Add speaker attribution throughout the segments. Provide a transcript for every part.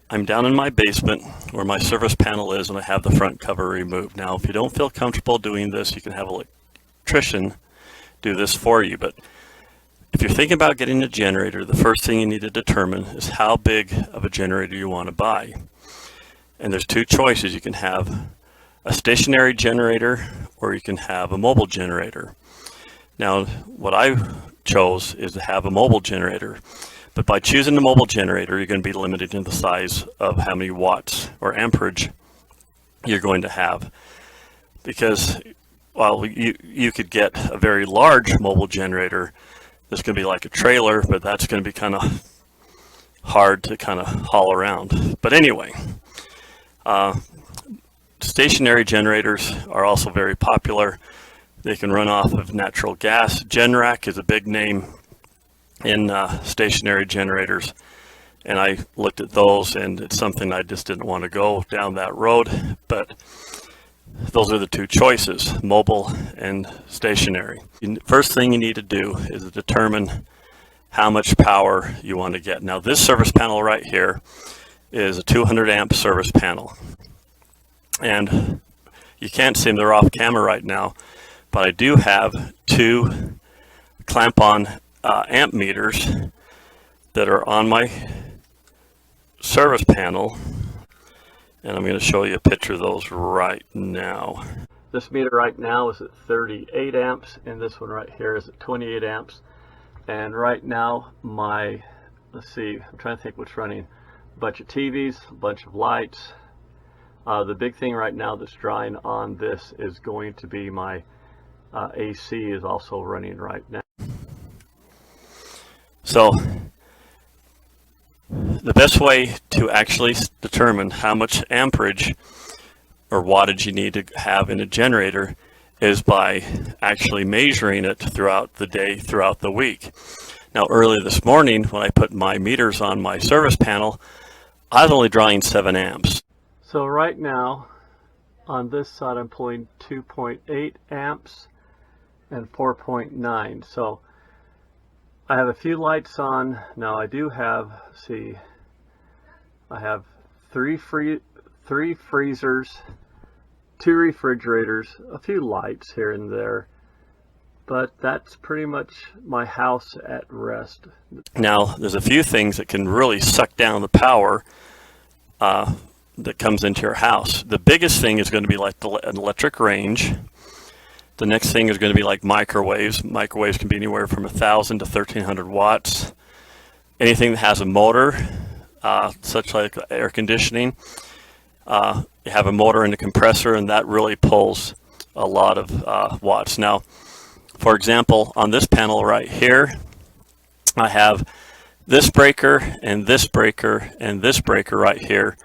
Speaker 1: I'm down in my basement where my service panel is, and I have the front cover removed. Now, if you don't feel comfortable doing this, you can have an electrician do this for you. But if you're thinking about getting a generator, the first thing you need to determine is how big of a generator you want to buy. And there's two choices. You can have a stationary generator or you can have a mobile generator. Now, what I chose is to have a mobile generator. But by choosing the mobile generator, you're going to be limited in the size of how many watts or amperage you're going to have. Because while you could get a very large mobile generator, that's going to be like a trailer, but that's going to be kind of hard to kind of haul around. But anyway, stationary generators are also very popular. They can run off of natural gas. Generac is a big name in stationary generators, and I looked at those, and it's something I just didn't want to go down that road. But those are the two choices, mobile and stationary. First thing you need to do is determine how much power you want to get. Now, this service panel right here is a 200 amp service panel, and you can't see them, they're off camera right now, but I do have two clamp-on amp meters that are on my service panel, and I'm going to show you a picture of those right now. This meter right now is at 38 amps, and this one right here is at 28 amps. And right now let's see, I'm trying to think what's running. A bunch of TVs, a bunch of lights. The big thing right now that's drawing on this is going to be my AC is also running right now. So the best way to actually determine how much amperage or wattage you need to have in a generator is by actually measuring it throughout the day, throughout the week. Now, early this morning when I put my meters on my service panel, I was only drawing 7 amps. So right now on this side I'm pulling 2.8 amps and 4.9. So I have a few lights on. Now I do have, I have three freezers, 2 refrigerators, a few lights here and there, but that's pretty much my house at rest. Now, there's a few things that can really suck down the power that comes into your house. The biggest thing is going to be like an electric range. The next thing is going to be like microwaves. Microwaves can be anywhere from 1,000 to 1,300 watts. Anything that has a motor, such like air conditioning, you have a motor and a compressor, and that really pulls a lot of watts. Now, for example, on this panel right here, I have this breaker and this breaker and this breaker right here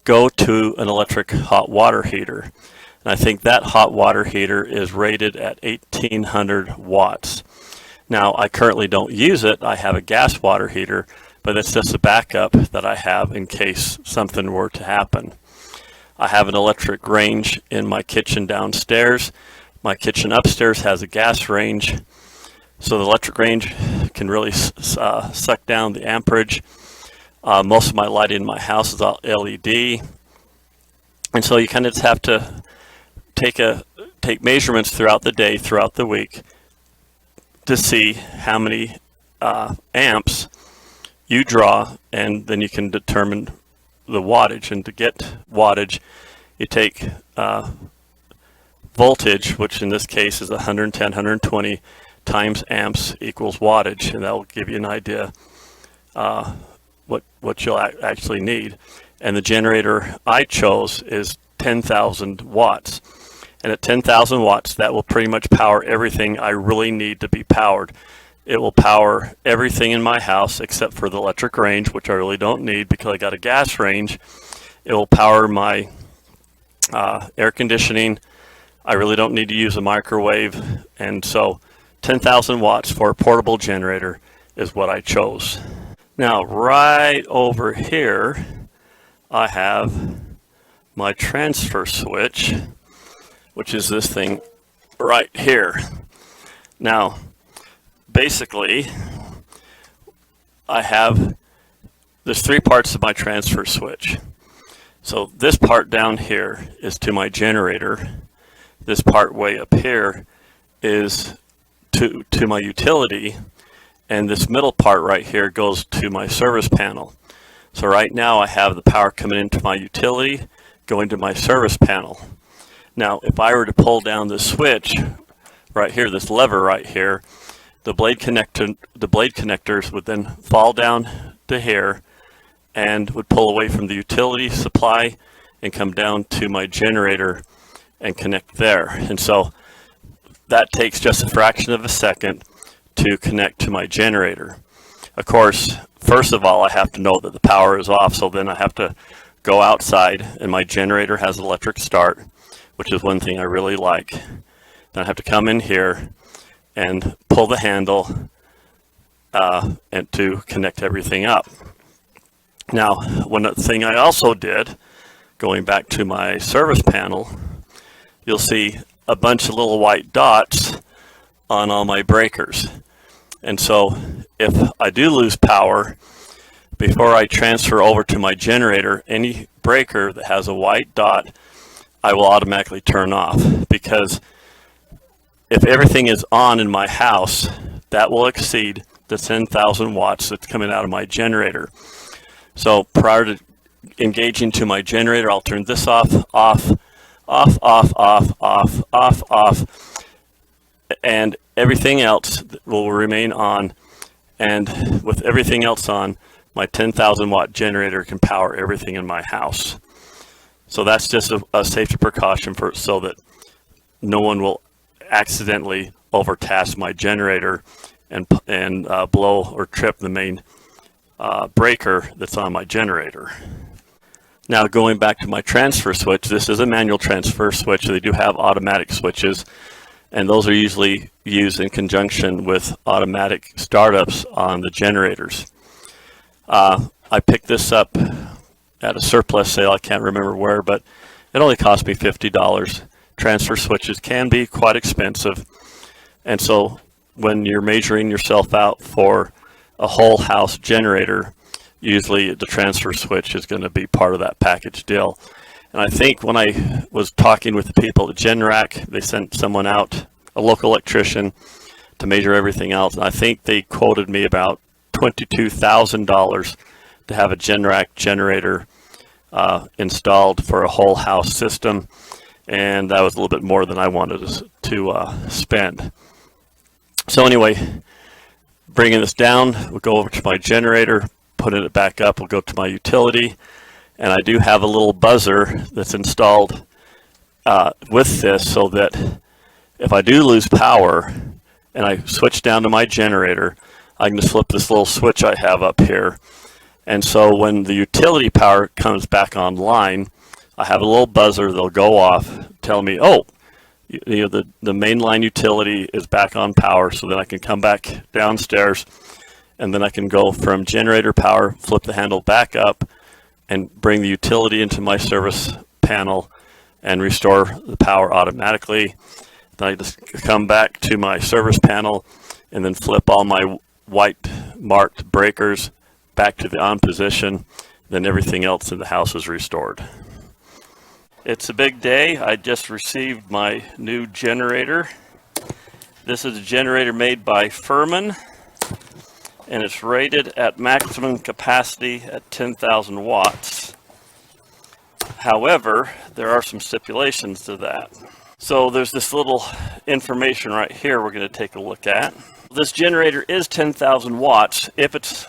Speaker 1: go to an electric hot water heater. And I think that hot water heater is rated at 1,800 watts. Now, I currently don't use it. I have a gas water heater, but it's just a backup that I have in case something were to happen. I have an electric range in my kitchen downstairs. My kitchen upstairs has a gas range. So the electric range can really suck down the amperage. Most of my lighting in my house is all LED. And so you kind of just have to take measurements throughout the day, throughout the week, to see how many amps you draw, and then you can determine the wattage. And to get wattage, you take voltage, which in this case is 110, 120 times amps equals wattage, and that will give you an idea what you'll actually need. And the generator I chose is 10,000 watts. And at 10,000 watts, that will pretty much power everything I really need to be powered. It will power everything in my house except for the electric range, which I really don't need because I got a gas range. It will power my air conditioning. I really don't need to use a microwave. And so 10,000 watts for a portable generator is what I chose. Now, right over here, I have my transfer switch, which is this thing right here. Now, basically, I have there's three parts of my transfer switch. So this part down here is to my generator. This part way up here is to my utility, and this middle part right here goes to my service panel. So right now I have the power coming into my utility, going to my service panel. Now if I were to pull down this switch right here, this lever right here, the blade connectors would then fall down to here and would pull away from the utility supply and come down to my generator and connect there. And so that takes just a fraction of a second to connect to my generator. Of course, first of all, I have to know that the power is off, so then I have to go outside, and my generator has electric start, which is one thing I really like. Then I have to come in here and pull the handle and to connect everything up. Now, one thing I also did, going back to my service panel, you'll see a bunch of little white dots on all my breakers. And so if I do lose power, before I transfer over to my generator, any breaker that has a white dot, I will automatically turn off, because if everything is on in my house, that will exceed the 10,000 watts that's coming out of my generator. So prior to engaging to my generator, I'll turn this off, off, off, off, off, off, off, off, and everything else will remain on. And with everything else on, my 10,000 watt generator can power everything in my house. So that's just a safety precaution so that no one will accidentally overtask my generator and blow or trip the main breaker that's on my generator. Now going back to my transfer switch, this is a manual transfer switch. They do have automatic switches, and those are usually used in conjunction with automatic startups on the generators. I picked this up at a surplus sale. I can't remember where, but it only cost me $50. Transfer switches can be quite expensive, and so when you're measuring yourself out for a whole house generator, usually the transfer switch is going to be part of that package deal. And I think when I was talking with the people at Generac, they sent someone out, a local electrician, to measure everything else, and I think they quoted me about $22,000 to have a Generac generator installed for a whole house system, and that was a little bit more than I wanted to spend. So anyway, bringing this down, we'll go over to my generator, putting it back up, we'll go to my utility, and I do have a little buzzer that's installed with this, so that if I do lose power and I switch down to my generator, I can just flip this little switch I have up here. And so when the utility power comes back online, I have a little buzzer that'll go off, tell me, oh, you know, the mainline utility is back on power, so then I can come back downstairs, and then I can go from generator power, flip the handle back up, and bring the utility into my service panel and restore the power automatically. Then I just come back to my service panel and then flip all my white marked breakers back to the on position. Then everything else in the house is restored. It's a big day. I just received my new generator. This is a generator made by Firman, and it's rated at maximum capacity at 10,000 watts. However, there are some stipulations to that. So there's this little information right here we're going to take a look at. This generator is 10,000 watts if it's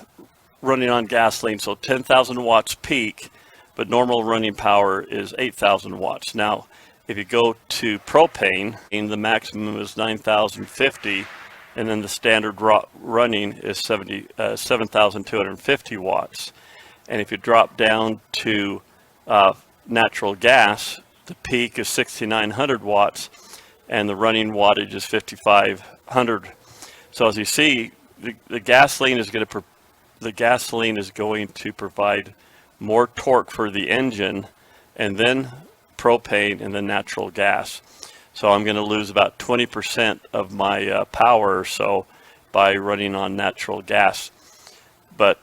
Speaker 1: running on gasoline, so 10,000 watts peak, but normal running power is 8,000 watts. Now, if you go to propane, the maximum is 9,050, and then the standard running is 7,250 watts. And if you drop down to natural gas, the peak is 6,900 watts, and the running wattage is 5,500. So as you see, the gasoline is going to provide more torque for the engine, and then propane, and then natural gas. So I'm going to lose about 20% of my power or so by running on natural gas. But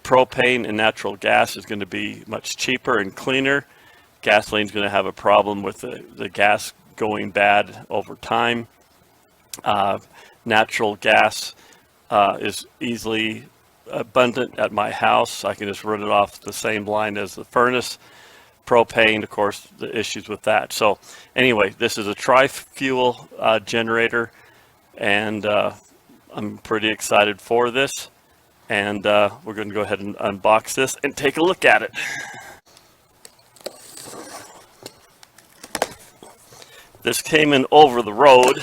Speaker 2: propane and natural gas is going to be much cheaper and cleaner. Gasoline is going to have a problem with the gas going bad over time. Natural gas is easily abundant at my house. I can just run it off the same line as the furnace. Propane, of course, the issues with that. So anyway, this is a tri-fuel generator, and I'm pretty excited for this. And we're going to go ahead and unbox this and take a look at it. This came in over the road,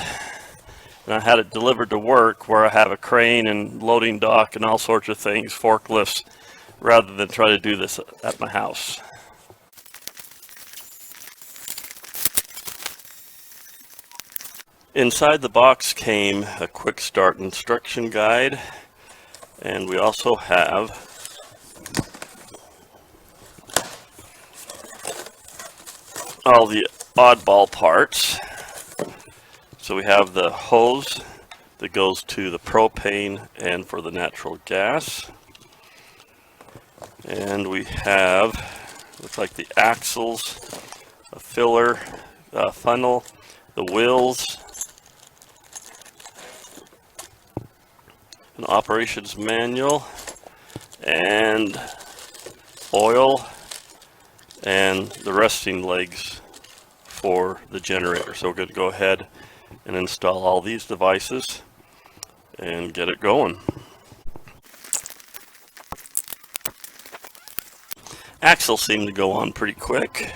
Speaker 2: and I had it delivered to work where I have a crane and loading dock and all sorts of things, forklifts, rather than try to do this at my house. Inside the box came a quick start instruction guide, and we also have all the oddball parts. So we have the hose that goes to the propane and for the natural gas. And we have, looks like the axles, a filler, a funnel, the wheels, an operations manual, and oil, and the resting legs for the generator. So we're going to go ahead and install all these devices and get it going. Axles seem to go on pretty quick.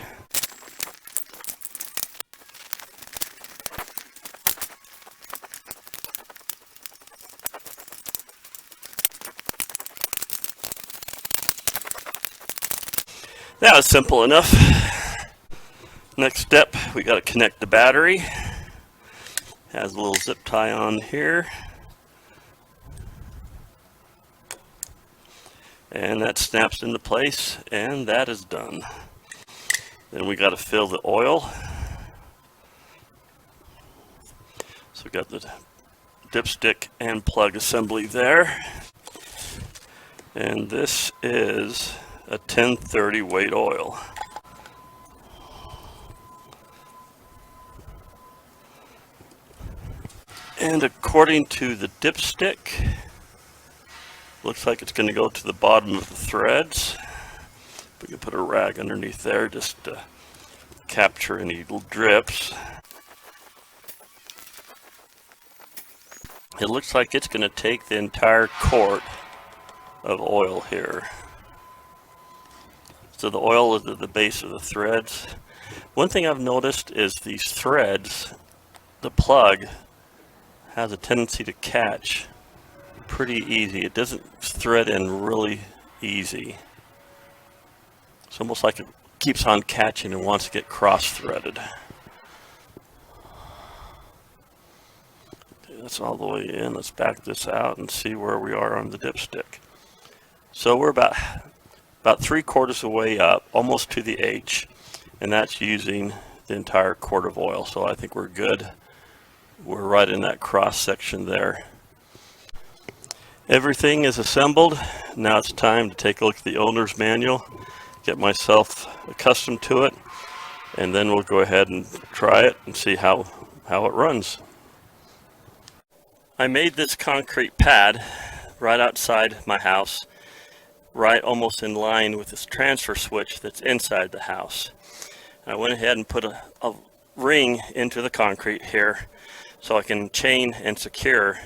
Speaker 2: That was simple enough. Next step, we got to connect the battery. Has a little zip tie on here. And that snaps into place, and that is done. Then we got to fill the oil. So we got the dipstick and plug assembly there. And this is a 1030 weight oil. And according to the dipstick, looks like it's going to go to the bottom of the threads. We can put a rag underneath there just to capture any little drips. It looks like it's going to take the entire quart of oil here. So the oil is at the base of the threads. One thing I've noticed is these threads, the plug has a tendency to catch pretty easy. It doesn't thread in really easy. It's almost like it keeps on catching and wants to get cross-threaded. Okay, that's all the way in. Let's back this out and see where we are on the dipstick. So we're about 3/4 of the way up, almost to the H, and that's using the entire quart of oil. So I think we're good. We're right in that cross section there. Everything is assembled. Now it's time to take a look at the owner's manual, get myself accustomed to it, and then we'll go ahead and try it and see how it runs. I made this concrete pad right outside my house, right almost in line with this transfer switch that's inside the house. I went ahead and put a ring into the concrete here so I can chain and secure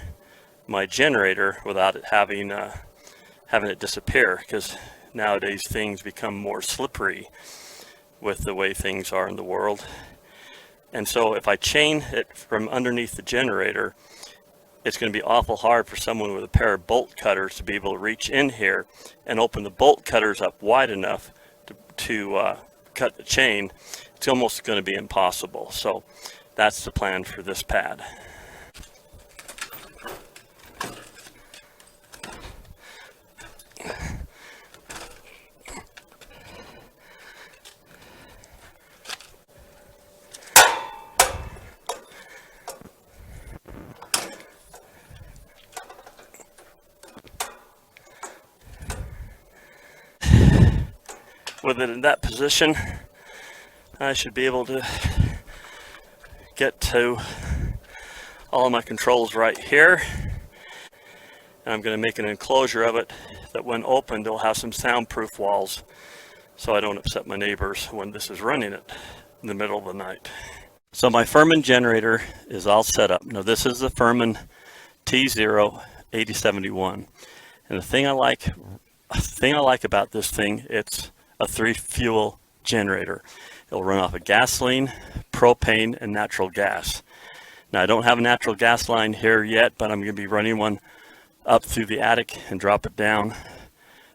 Speaker 2: my generator without it having it disappear, because nowadays things become more slippery with the way things are in the world. And so if I chain it from underneath the generator, it's going to be awful hard for someone with a pair of bolt cutters to be able to reach in here and open the bolt cutters up wide enough to cut the chain. It's almost going to be impossible. So that's the plan for this pad. with it in that position, I should be able to get to all of my controls right here. And I'm going to make an enclosure of it that when opened, it'll have some soundproof walls so I don't upset my neighbors when this is running it in the middle of the night. So my Firman generator is all set up. Now this is the Firman T0 8071. And the thing I like about this thing, it's a 3-fuel generator. It'll run off of gasoline, propane, and natural gas. Now I don't have a natural gas line here yet, but I'm going to be running one up through the attic and drop it down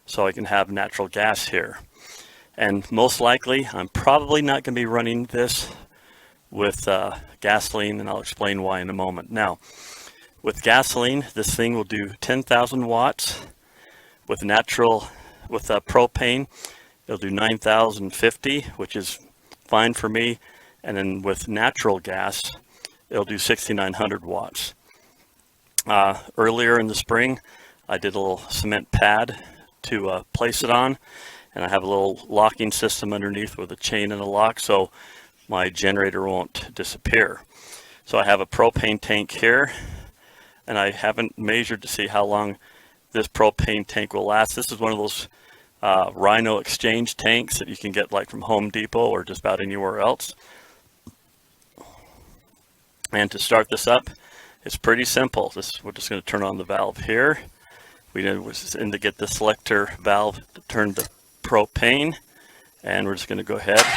Speaker 2: so I can have natural gas here. And most likely, I'm probably not going to be running this with gasoline, and I'll explain why in a moment. Now, with gasoline, this thing will do 10,000 watts. With propane, it'll do 9,050, which is fine for me. And then with natural gas, it'll do 6,900 watts. Earlier in the spring, I did a little cement pad to place it on, and I have a little locking system underneath with a chain and a lock, so my generator won't disappear. So I have a propane tank here, and I haven't measured to see how long this propane tank will last. This is one of those Rhino exchange tanks that you can get like from Home Depot or just about anywhere else. And to start this up, it's pretty simple. We're just going to turn on the valve here. We need to get the selector valve to turn the propane, and we're just going to go ahead and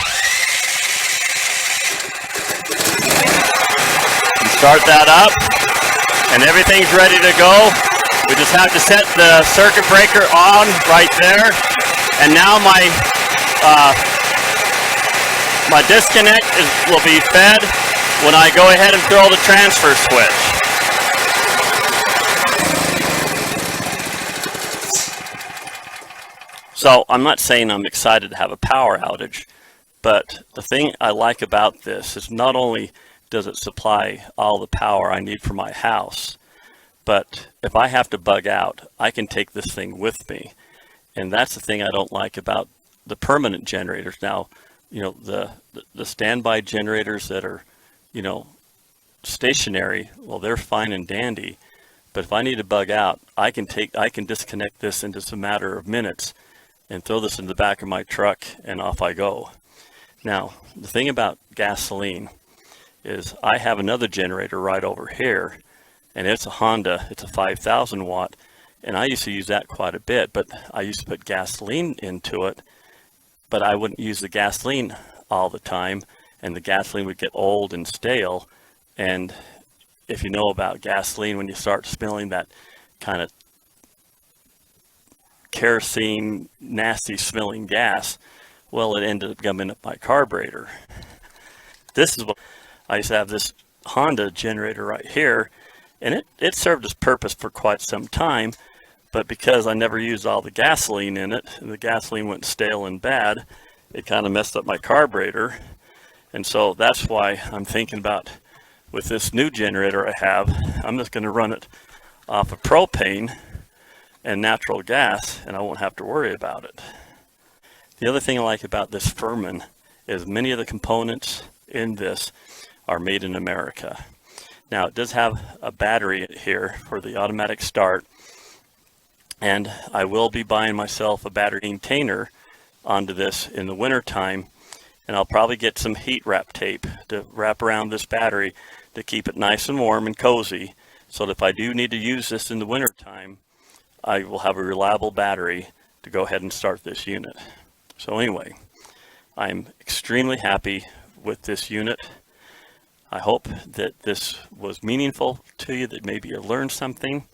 Speaker 2: start that up, and everything's ready to go. We just have to set the circuit breaker on right there, and now my disconnect will be fed when I go ahead and throw the transfer switch. So I'm not saying I'm excited to have a power outage, but the thing I like about this is not only does it supply all the power I need for my house, but if I have to bug out, I can take this thing with me. And that's the thing I don't like about the permanent generators. Now, you know, the standby generators that are, you know, stationary, well, they're fine and dandy. But if I need to bug out, I can disconnect this in just a matter of minutes and throw this in the back of my truck, and off I go. Now, the thing about gasoline is I have another generator right over here, and it's a Honda. It's a 5,000 watt, and I used to use that quite a bit, but I used to put gasoline into it, but I wouldn't use the gasoline all the time, and the gasoline would get old and stale. And if you know about gasoline, when you start smelling that kind of kerosene, nasty smelling gas, well, it ended up gumming up my carburetor. This is what I used to have, this Honda generator right here, and it served its purpose for quite some time, but because I never used all the gasoline in it, and the gasoline went stale and bad, it kind of messed up my carburetor. And so that's why I'm thinking about, with this new generator I have, I'm just going to run it off of propane and natural gas, and I won't have to worry about it. The other thing I like about this Firman is many of the components in this are made in America. Now, it does have a battery here for the automatic start, and I will be buying myself a battery maintainer onto this in the winter time, and I'll probably get some heat wrap tape to wrap around this battery to keep it nice and warm and cozy, so that if I do need to use this in the winter time, I will have a reliable battery to go ahead and start this unit. So anyway, I'm extremely happy with this unit. I hope that this was meaningful to you, that maybe you learned something.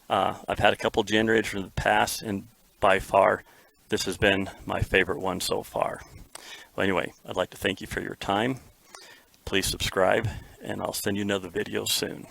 Speaker 2: I've had a couple generators in the past, and by far, this has been my favorite one so far. Well, anyway, I'd like to thank you for your time. Please subscribe, and I'll send you another video soon.